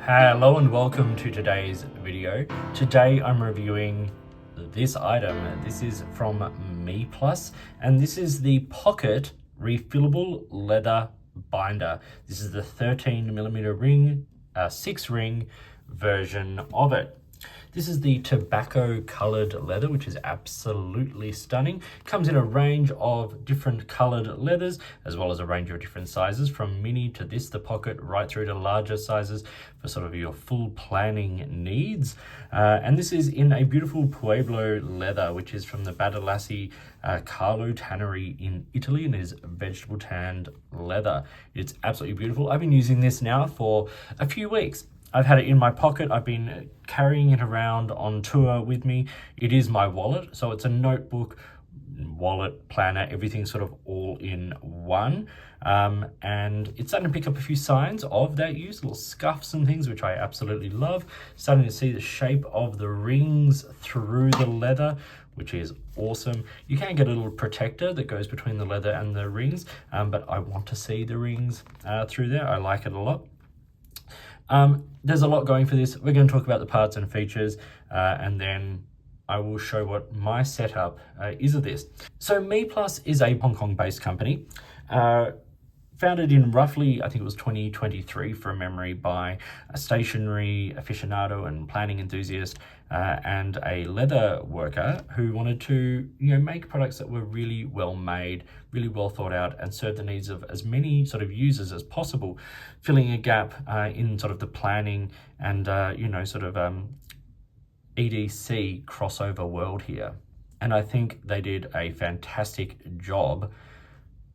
Hello and welcome to today's video. Today I'm reviewing this item. This is from MeePlus and this is the pocket refillable leather binder. This is the 13mm ring, 6-ring version of it. This is the tobacco colored leather, which is absolutely stunning. Comes in a range of different colored leathers, as well as a range of different sizes, from mini to this, the pocket, right through to larger sizes for sort of your full planning needs. And this is in a beautiful Pueblo leather, which is from the Badalassi Carlo tannery in Italy, and is vegetable tanned leather. It's absolutely beautiful. I've been using this now for a few weeks. I've had it in my pocket. I've been carrying it around on tour with me. It is my wallet, so it's a notebook, wallet, planner, everything sort of all in one. And it's starting to pick up a few signs of that use, little scuffs and things, which I absolutely love. Starting to see the shape of the rings through the leather, which is awesome. You can get a little protector that goes between the leather and the rings, but I want to see the rings through there. I like it a lot. There's a lot going for this. We're going to talk about the parts and features, and then I will show what my setup is of this. So MeePlus is a Hong Kong based company, founded in roughly, I think it was 2023 from memory, by a stationery aficionado and planning enthusiast and a leather worker who wanted to, make products that were really well made, really well thought out, and serve the needs of as many sort of users as possible, filling a gap in sort of the planning and EDC crossover world here. And I think they did a fantastic job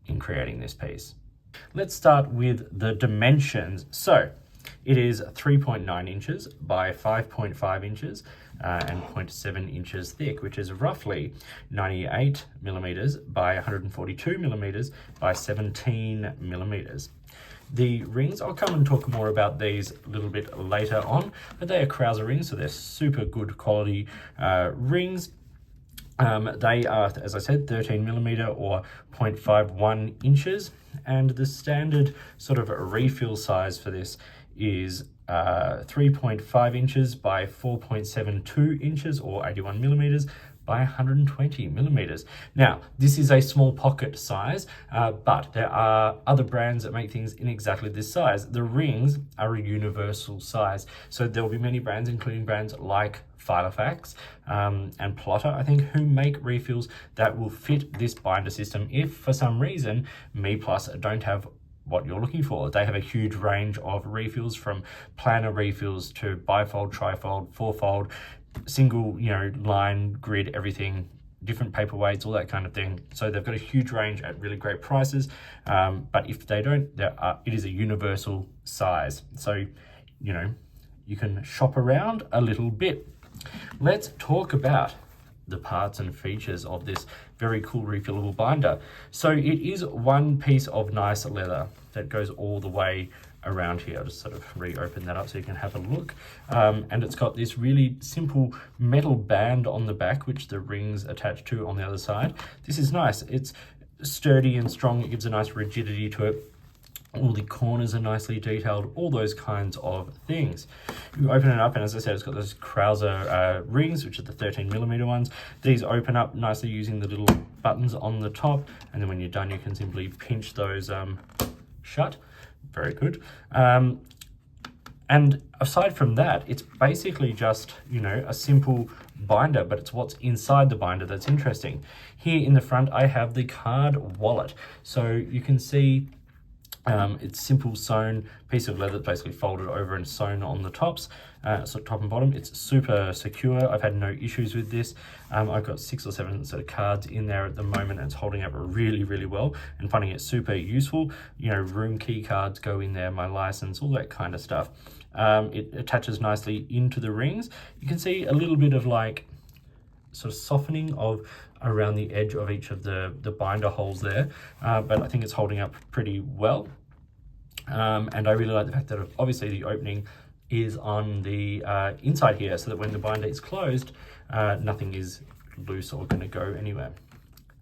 in creating this piece. Let's start with the dimensions. So it is 3.9 inches by 5.5 inches and 0.7 inches thick, which is roughly 98 millimeters by 142 millimeters by 17 millimeters. The rings, I'll come and talk more about these a little bit later on, but they are Krauser rings, so they're super good quality rings. They are, as I said, 13mm or 0.51 inches, and the standard sort of refill size for this is 3.5 inches by 4.72 inches or 81 millimeters by 120 millimeters. Now, this is a small pocket size, but there are other brands that make things in exactly this size. The rings are a universal size. So there will be many brands, including brands like Filofax and Plotter, I think, who make refills that will fit this binder system if for some reason MeePlus don't have what you're looking for. They have a huge range of refills, from planner refills to bifold, trifold, fourfold, single, line, grid, everything, different paperweights, all that kind of thing. So they've got a huge range at really great prices. But if they don't, it is a universal size. So, you can shop around a little bit. Let's talk about the parts and features of this very cool refillable binder. So it is one piece of nice leather that goes all the way around here. I'll just sort of reopen that up so you can have a look. And it's got this really simple metal band on the back, which the rings attach to on the other side. This is nice. It's sturdy and strong. It gives a nice rigidity to it. All the corners are nicely detailed, all those kinds of things. You open it up, and as I said, it's got those Krauser rings, which are the 13mm ones. These open up nicely using the little buttons on the top, and then when you're done, you can simply pinch those shut. Very good. And aside from that, it's basically just, a simple binder, but it's what's inside the binder that's interesting. Here in the front, I have the card wallet. So you can see it's simple sewn piece of leather, basically folded over and sewn on the tops, so top and bottom. It's super secure. I've had no issues with this. I've got 6 or 7 sort of cards in there at the moment, and it's holding up really, really well, and finding it super useful. Room key cards go in there, my license, all that kind of stuff. It attaches nicely into the rings. You can see a little bit of sort of softening of around the edge of each of the binder holes there, but I think it's holding up pretty well. And I really like the fact that obviously the opening is on the inside here, so that when the binder is closed, nothing is loose or going to go anywhere.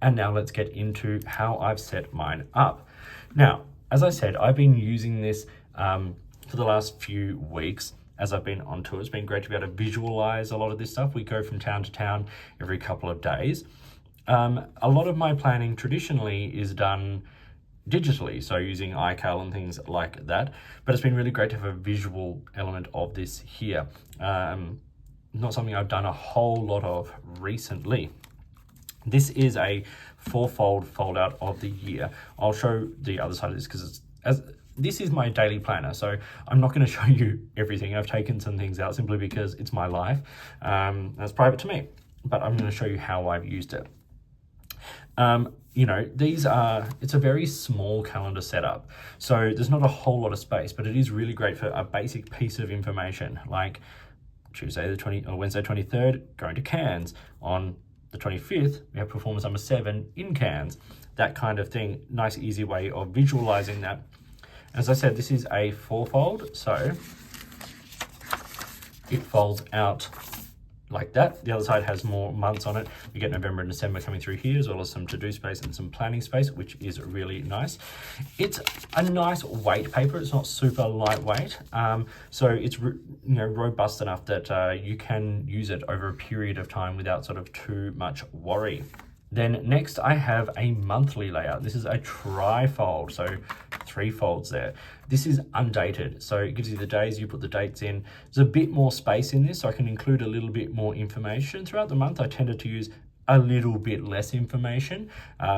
And now let's get into how I've set mine up. Now, as I said, I've been using this for the last few weeks. as I've been on tour. It's been great to be able to visualize a lot of this stuff. We go from town to town every couple of days. A lot of my planning traditionally is done digitally, so using iCal and things like that, but it's been really great to have a visual element of this here. Not something I've done a whole lot of recently. This is a 4-fold fold out of the year. I'll show the other side of this because this is my daily planner, so I'm not going to show you everything. I've taken some things out simply because it's my life. That's private to me, but I'm going to show you how I've used it. You know, it's a very small calendar setup, so there's not a whole lot of space, but it is really great for a basic piece of information, like Wednesday 23rd, going to Cairns. On the 25th, we have performance number 7 in Cairns. That kind of thing. Nice, easy way of visualizing that. As I said, this is a 4-fold, so it folds out like that. The other side has more months on it. We get November and December coming through here, as well as some to-do space and some planning space, which is really nice. It's a nice weight paper. It's not super lightweight, so it's robust enough that you can use it over a period of time without sort of too much worry. Then next I have a monthly layout. This is a tri-fold, so 3 folds there. This is undated, so it gives you the days, you put the dates in. There's a bit more space in this, so I can include a little bit more information. Throughout the month, I tended to use a little bit less information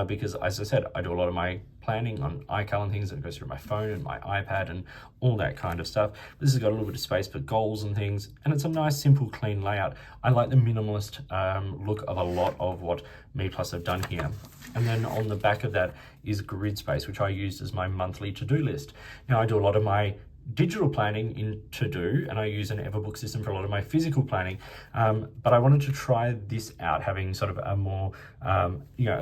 because, as I said, I do a lot of my planning on iCal and things that goes through my phone and my iPad and all that kind of stuff. This has got a little bit of space for goals and things, and it's a nice, simple, clean layout. I like the minimalist look of a lot of what MeePlus have done here. And then on the back of that is grid space, which I used as my monthly to-do list. Now, I do a lot of my digital planning in To-Do, and I use an Everbook system for a lot of my physical planning, but I wanted to try this out, having sort of a more a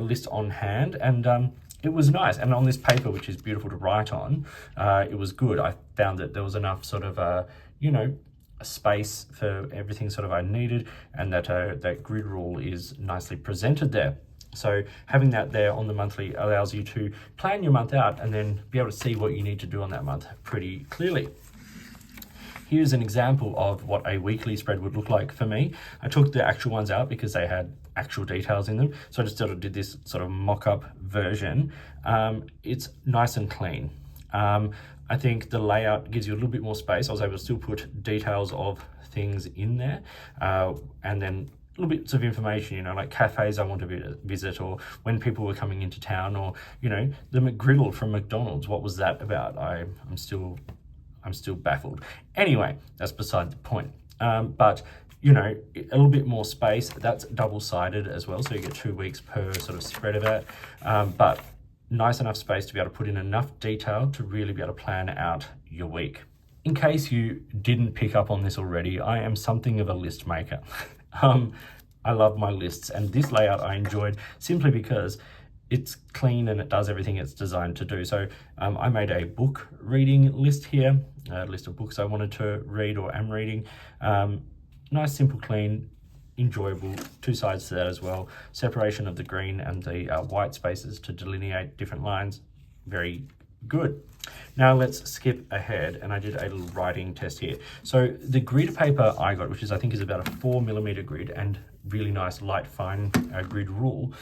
list on hand, and it was nice. And on this paper, which is beautiful to write on, it was good. I found that there was enough sort of a space for everything sort of I needed, and that grid rule is nicely presented there. So having that there on the monthly allows you to plan your month out and then be able to see what you need to do on that month pretty clearly. Here's an example of what a weekly spread would look like for me. I took the actual ones out because they had actual details in them. So I just sort of did this sort of mock-up version. It's nice and clean. I think the layout gives you a little bit more space. I was able to still put details of things in there, and then little bits of information, like cafes I want to visit, or when people were coming into town, or the McGriddle from McDonald's. What was that about? I'm still baffled. Anyway, that's beside the point. But a little bit more space. That's double-sided as well, so you get 2 weeks per sort of spread of that. But nice enough space to be able to put in enough detail to really be able to plan out your week. In case you didn't pick up on this already, I am something of a list maker. I love my lists, and this layout I enjoyed simply because it's clean and it does everything it's designed to do. So I made a book reading list here, a list of books I wanted to read or am reading. Nice, simple, clean, enjoyable. 2 sides to that as well. Separation of the green and the white spaces to delineate different lines. Very good. Now let's skip ahead, and I did a little writing test here. So the grid paper I got, which I think is about a 4mm grid and really nice light fine grid rule,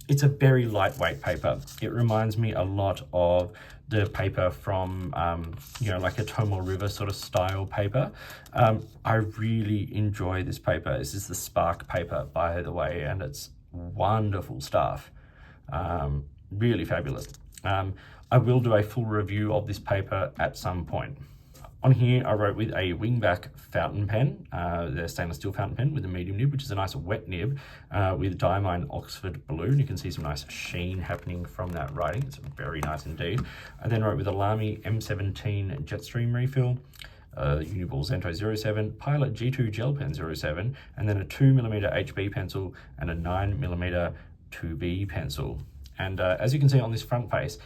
it's a very lightweight paper. It reminds me a lot of the paper from like a Tomo River sort of style paper. I really enjoy this paper. This is the Spark paper, by the way, and it's wonderful stuff. Really fabulous. I will do a full review of this paper at some point. On here, I wrote with a wingback fountain pen, the stainless steel fountain pen with a medium nib, which is a nice wet nib with Diamine Oxford Blue. And you can see some nice sheen happening from that writing. It's very nice indeed. I then wrote with a Lamy M17 Jetstream refill, Uniball Zento 07, Pilot G2 Gel Pen 07, and then a 2mm HB pencil and a 9mm 2B pencil. And as you can see on this front face,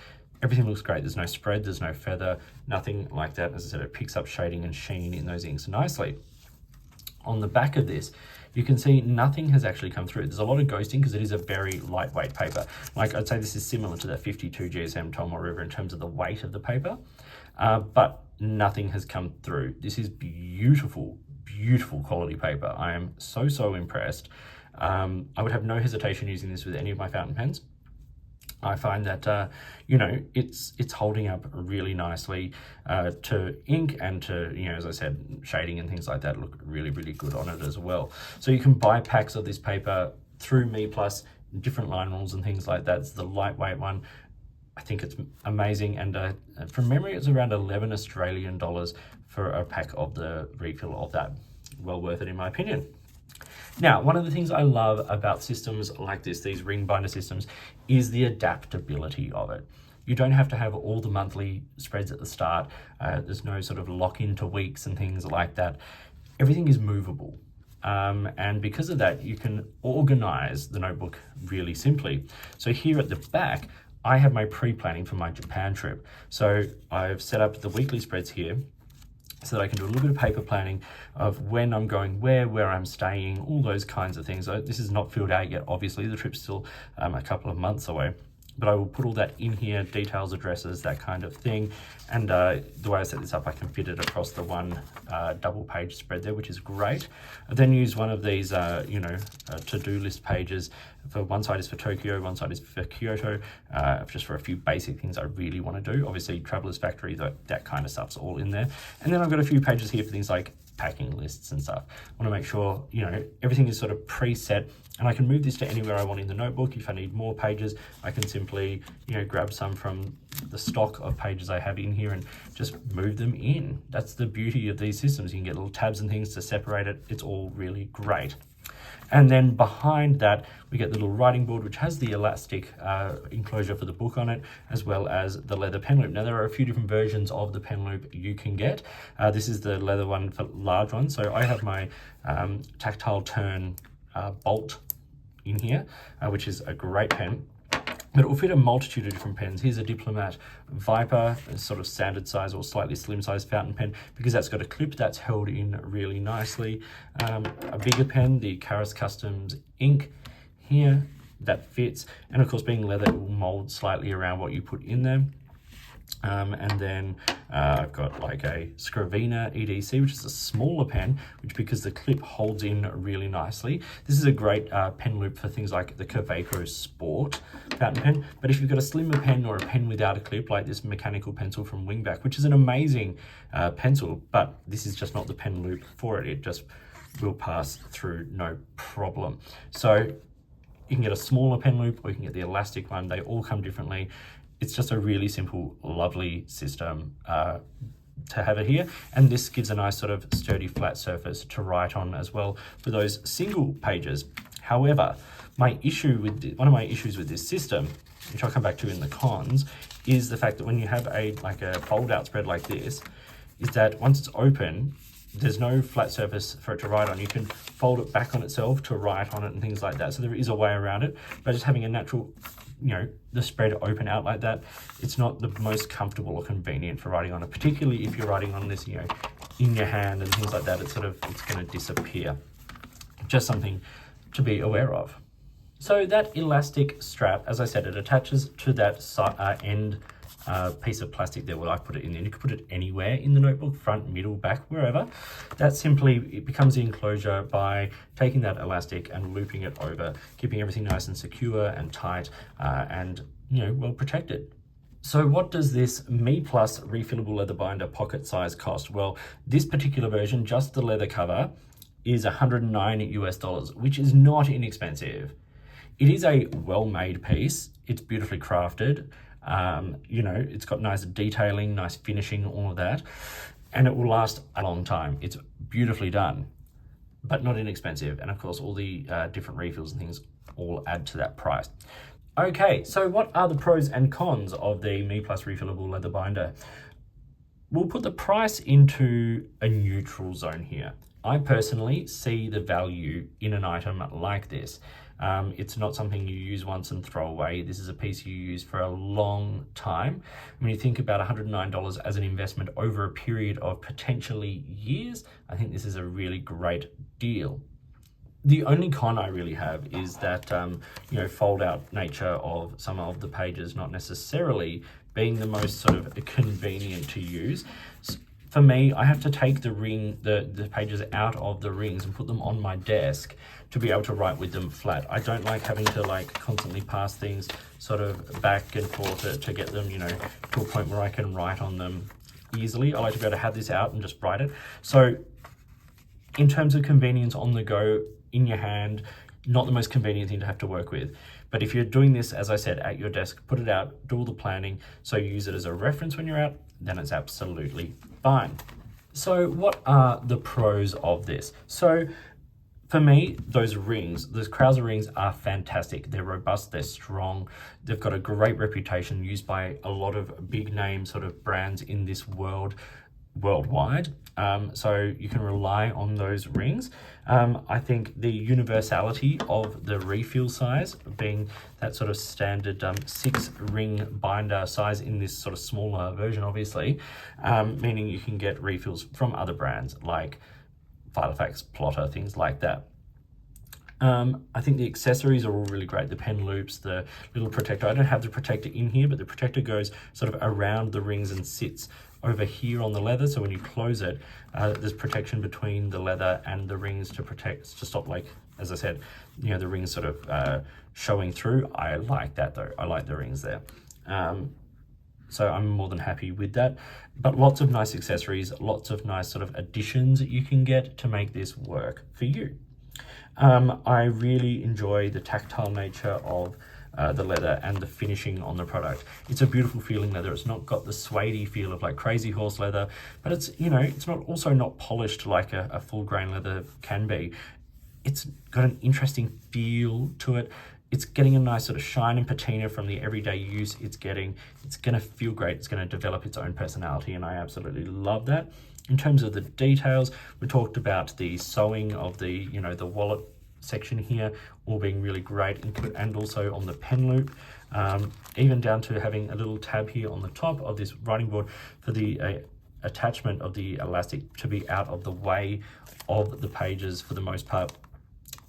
everything looks great. There's no spread, there's no feather, nothing like that. As I said, it picks up shading and sheen in those inks nicely. On the back of this, you can see nothing has actually come through. There's a lot of ghosting because it is a very lightweight paper. Like I'd say this is similar to that 52 GSM Tomo River in terms of the weight of the paper. but nothing has come through. This is beautiful, beautiful quality paper. I am so impressed. I would have no hesitation using this with any of my fountain pens. I find that, you know, it's holding up really nicely to ink, and to, you know, as I said, shading and things like that look really good on it as well. So you can buy packs of this paper through MeePlus, different line rules and things like that. It's the lightweight one. I think it's amazing, and from memory, it's around 11 Australian dollars for a pack of the refill of that. Well worth it in my opinion. Now, one of the things I love about systems like this, these ring binder systems, is the adaptability of it. You don't have to have all the monthly spreads at the start. There's no sort of lock into weeks and things like that. Everything is movable. And because of that, you can organize the notebook really simply. So here at the back, I have my pre-planning for my Japan trip. So I've set up the weekly spreads here, so that I can do a little bit of paper planning of when I'm going where I'm staying, all those kinds of things. So this is not filled out yet, obviously. The trip's still a couple of months away. But I will put all that in here, details, addresses, that kind of thing. And the way I set this up, I can fit it across the one double page spread there, which is great. I then use one of these, to-do list pages. For one side is for Tokyo, one side is for Kyoto, just for a few basic things I really want to do. Obviously, Traveler's Factory, that kind of stuff's all in there. And then I've got a few pages here for things like packing lists and stuff. I want to make sure, you know, everything is sort of preset, and I can move this to anywhere I want in the notebook. If I need more pages, I can simply, you know, grab some from the stock of pages I have in here and just move them in. That's the beauty of these systems. You can get little tabs and things to separate it. It's all really great. And then behind that, we get the little writing board, which has the elastic enclosure for the book on it, as well as the leather pen loop. Now, there are a few different versions of the pen loop you can get. This is the leather one for large ones. So I have my tactile turn bolt in here, which is a great pen. But it will fit a multitude of different pens. Here's a Diplomat Viper, a sort of standard size or slightly slim size fountain pen, because that's got a clip that's held in really nicely. A bigger pen, the Karas Customs Ink here, that fits. And of course, being leather, it will mold slightly around what you put in there. And then I've got like a Scrivina EDC, which is a smaller pen, which because the clip holds in really nicely. This is a great pen loop for things like the Curvaco Sport fountain pen. But if you've got a slimmer pen or a pen without a clip, like this mechanical pencil from Wingback, which is an amazing pencil, but this is just not the pen loop for it. It just will pass through no problem. So you can get a smaller pen loop, or you can get the elastic one. They all come differently. It's just a really simple, lovely system to have it here. And this gives a nice sort of sturdy flat surface to write on as well for those single pages. However, one of my issues with this system, which I'll come back to in the cons, is the fact that when you have a fold out spread like this, is that once it's open, there's no flat surface for it to write on. You can fold it back on itself to write on it and things like that. So there is a way around it, but just having a natural, you know, the spread open out like that, it's not the most comfortable or convenient for writing on it, particularly if you're writing on this, you know, in your hand and things like that. It's going to disappear. Just something to be aware of. So that elastic strap, as I said, it attaches to that end piece of plastic there where I put it in there. You can put it anywhere in the notebook, front, middle, back, wherever. That simply, it becomes the enclosure by taking that elastic and looping it over, keeping everything nice and secure and tight and, you know, well protected. So what does this MeePlus refillable leather binder pocket size cost? Well, this particular version, just the leather cover, is $109 US, which is not inexpensive. It is a well-made piece. It's beautifully crafted. You know, it's got nice detailing, nice finishing, all of that, and it will last a long time. It's beautifully done, but not inexpensive. And of course, all the different refills and things all add to that price. Okay, so what are the pros and cons of the MeePlus refillable leather binder? We'll put the price into a neutral zone here. I personally see the value in an item like this. It's not something you use once and throw away. This is a piece you use for a long time. When you think about $109 as an investment over a period of potentially years, I think this is a really great deal. The only con I really have is that, you know, fold out nature of some of the pages not necessarily being the most sort of convenient to use. For me, I have to take the pages out of the rings and put them on my desk to be able to write with them flat. I don't like having to like constantly pass things sort of back and forth to get them, you know, to a point where I can write on them easily. I like to be able to have this out and just write it. So in terms of convenience on the go, in your hand, not the most convenient thing to have to work with. But if you're doing this, as I said, at your desk, put it out, do all the planning, so you use it as a reference when you're out, then it's absolutely fine. So what are the pros of this? So for me, those Krauser rings are fantastic. They're robust, they're strong, they've got a great reputation, used by a lot of big name sort of brands in this worldwide. So you can rely on those rings. I think the universality of the refill size, being that sort of standard 6-ring binder size in this sort of smaller version, obviously, meaning you can get refills from other brands like Filofax, Plotter, things like that. I think the accessories are all really great. The pen loops, the little protector. I don't have the protector in here, but the protector goes sort of around the rings and sits over here on the leather. So when you close it, there's protection between the leather and the rings to stop, like, as I said, you know, the rings sort of showing through. I like that though. I like the rings there. So I'm more than happy with that. But lots of nice accessories, lots of nice sort of additions that you can get to make this work for you. I really enjoy the tactile nature of the leather and the finishing on the product. It's a beautiful feeling leather. It's not got the suede feel of like Crazy Horse leather, but it's, you know, it's not polished like a full grain leather can be. It's got an interesting feel to it. It's getting a nice sort of shine and patina from the everyday use it's getting. It's going to feel great. It's going to develop its own personality, and I absolutely love that. In terms of the details, we talked about the sewing of the, you know, the wallet section here, all being really great, and also on the pen loop, even down to having a little tab here on the top of this writing board for the attachment of the elastic to be out of the way of the pages for the most part.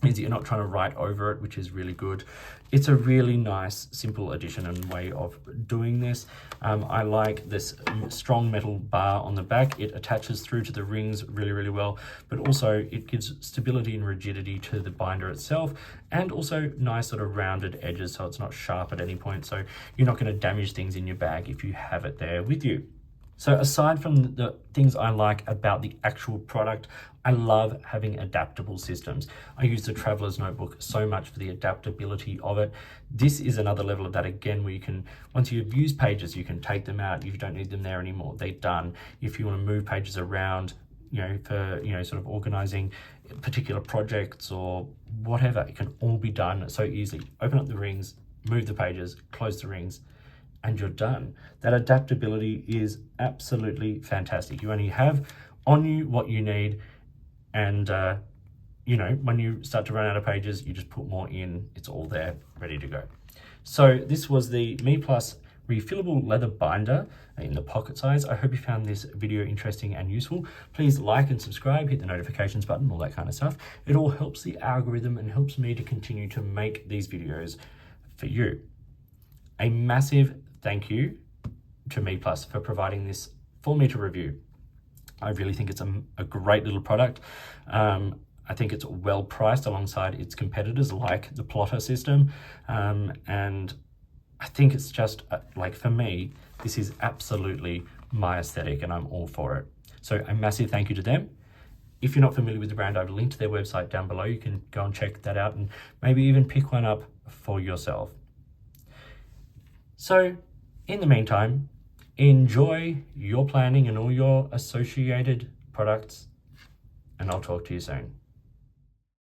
Means that you're not trying to write over it, which is really good. It's a really nice, simple addition and way of doing this. I like this strong metal bar on the back. It attaches through to the rings really, really well, but also it gives stability and rigidity to the binder itself, and also nice sort of rounded edges, so it's not sharp at any point. So you're not going to damage things in your bag if you have it there with you. So aside from the things I like about the actual product, I love having adaptable systems. I use the Traveler's Notebook so much for the adaptability of it. This is another level of that again, where you can, once you've used pages, you can take them out. You don't need them there anymore. They're done. If you want to move pages around, you know, for, you know, sort of organizing particular projects or whatever, it can all be done so easily. Open up the rings, move the pages, close the rings, and you're done. That adaptability is absolutely fantastic. You only have on you what you need, and you know, when you start to run out of pages, you just put more in. It's all there, ready to go. So this was the MeePlus refillable leather binder in the pocket size. I hope you found this video interesting and useful. Please like and subscribe, hit the notifications button, all that kind of stuff. It all helps the algorithm and helps me to continue to make these videos for you. A massive thank you to MeePlus for providing this for me to review. I really think it's a great little product. I think it's well priced alongside its competitors like the Plotter system. And I think it's just, like, for me, this is absolutely my aesthetic and I'm all for it. So a massive thank you to them. If you're not familiar with the brand, I've linked their website down below. You can go and check that out and maybe even pick one up for yourself. So in the meantime, enjoy your planning and all your associated products, and I'll talk to you soon.